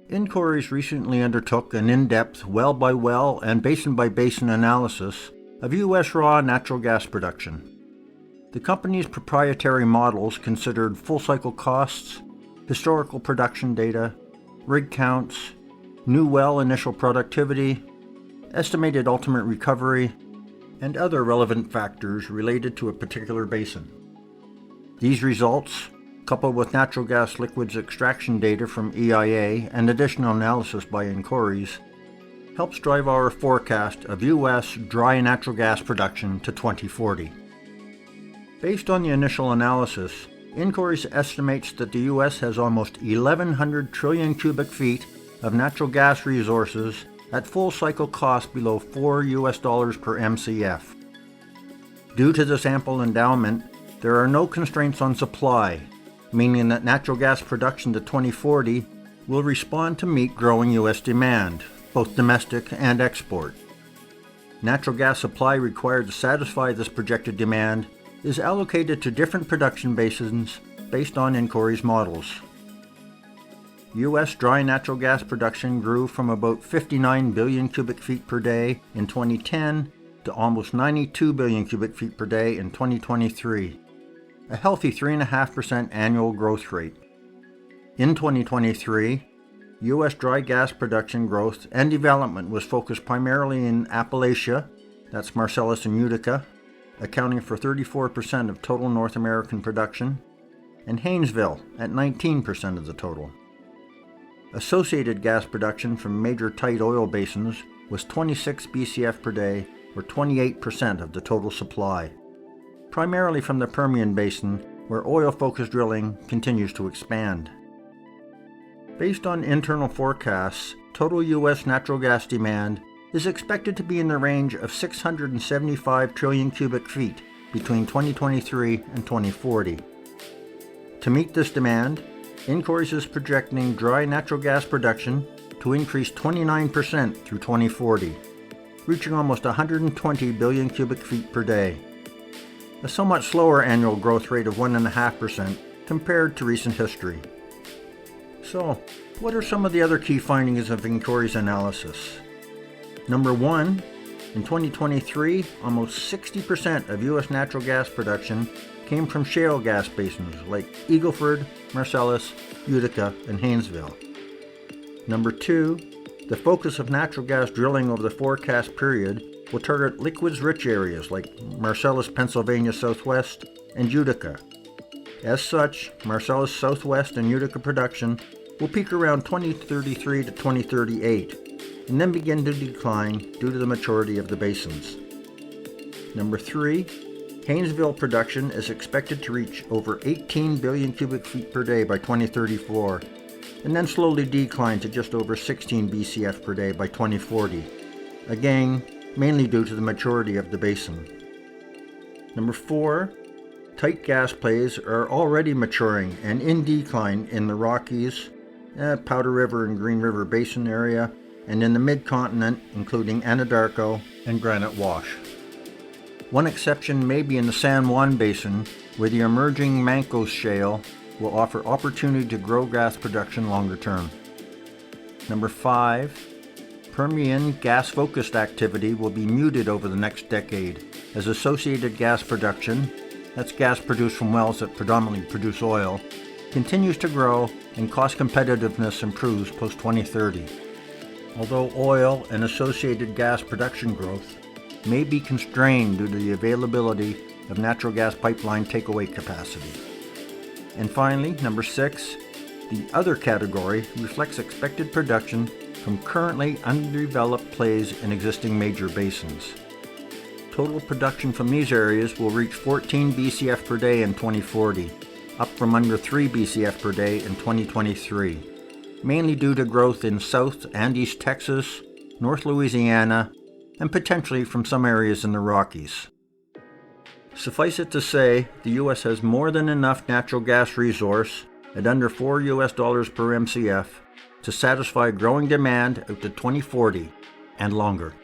Incorrys recently undertook an in-depth well-by-well and basin-by-basin analysis of U.S. raw natural gas production. The company's proprietary models considered full-cycle costs, historical production data, rig counts, new well initial productivity, estimated ultimate recovery, and other relevant factors related to a particular basin. These results, coupled with natural gas liquids extraction data from EIA and additional analysis by Incorrys, helps drive our forecast of U.S. dry natural gas production to 2040. Based on the initial analysis, Incorrys estimates that the U.S. has almost 1,100 trillion cubic feet of natural gas resources at full cycle cost below $4 per MCF. Due to this ample endowment, there are no constraints on supply, meaning that natural gas production to 2040 will respond to meet growing U.S. demand, both domestic and export. Natural gas supply required to satisfy this projected demand is allocated to different production basins based on Incorrys models. U.S. dry natural gas production grew from about 59 billion cubic feet per day in 2010 to almost 92 billion cubic feet per day in 2023. A healthy 3.5% annual growth rate. In 2023, U.S. dry gas production growth and development was focused primarily in Appalachia, that's Marcellus and Utica, accounting for 34% of total North American production, and Haynesville at 19% of the total. Associated gas production from major tight oil basins was 26 BCF per day, or 28% of the total supply, primarily from the Permian Basin, where oil-focused drilling continues to expand. Based on internal forecasts, total U.S. natural gas demand is expected to be in the range of 675 trillion cubic feet between 2023 and 2040. To meet this demand, Incorrys is projecting dry natural gas production to increase 29% through 2040, reaching almost 120 billion cubic feet per day, a somewhat slower annual growth rate of 1.5% compared to recent history. So, what are some of the other key findings of Incorrys analysis? Number one, in 2023, almost 60% of U.S. natural gas production came from shale gas basins like Eagle Ford, Marcellus, Utica, and Haynesville. Number two, the focus of natural gas drilling over the forecast period will target liquids-rich areas like Marcellus, Pennsylvania Southwest, and Utica. As such, Marcellus Southwest and Utica production will peak around 2033 to 2038, and then begin to decline due to the maturity of the basins. Number three, Haynesville production is expected to reach over 18 billion cubic feet per day by 2034, and then slowly decline to just over 16 BCF per day by 2040, again, mainly due to the maturity of the basin. Number four, tight gas plays are already maturing and in decline in the Rockies, Powder River and Green River Basin area, and in the mid-continent, including Anadarko and Granite Wash. One exception may be in the San Juan Basin, where the emerging Mancos Shale will offer opportunity to grow gas production longer term. Number five, Permian gas-focused activity will be muted over the next decade as associated gas production, that's gas produced from wells that predominantly produce oil, continues to grow and cost competitiveness improves post-2030. Although oil and associated gas production growth may be constrained due to the availability of natural gas pipeline takeaway capacity. And finally, number six, the other category reflects expected production from currently undeveloped plays in existing major basins. Total production from these areas will reach 14 BCF per day in 2040, up from under 3 BCF per day in 2023, mainly due to growth in South and East Texas, North Louisiana, and potentially from some areas in the Rockies. Suffice it to say, the U.S. has more than enough natural gas resource at under $4 per MCF to satisfy growing demand out to 2040 and longer.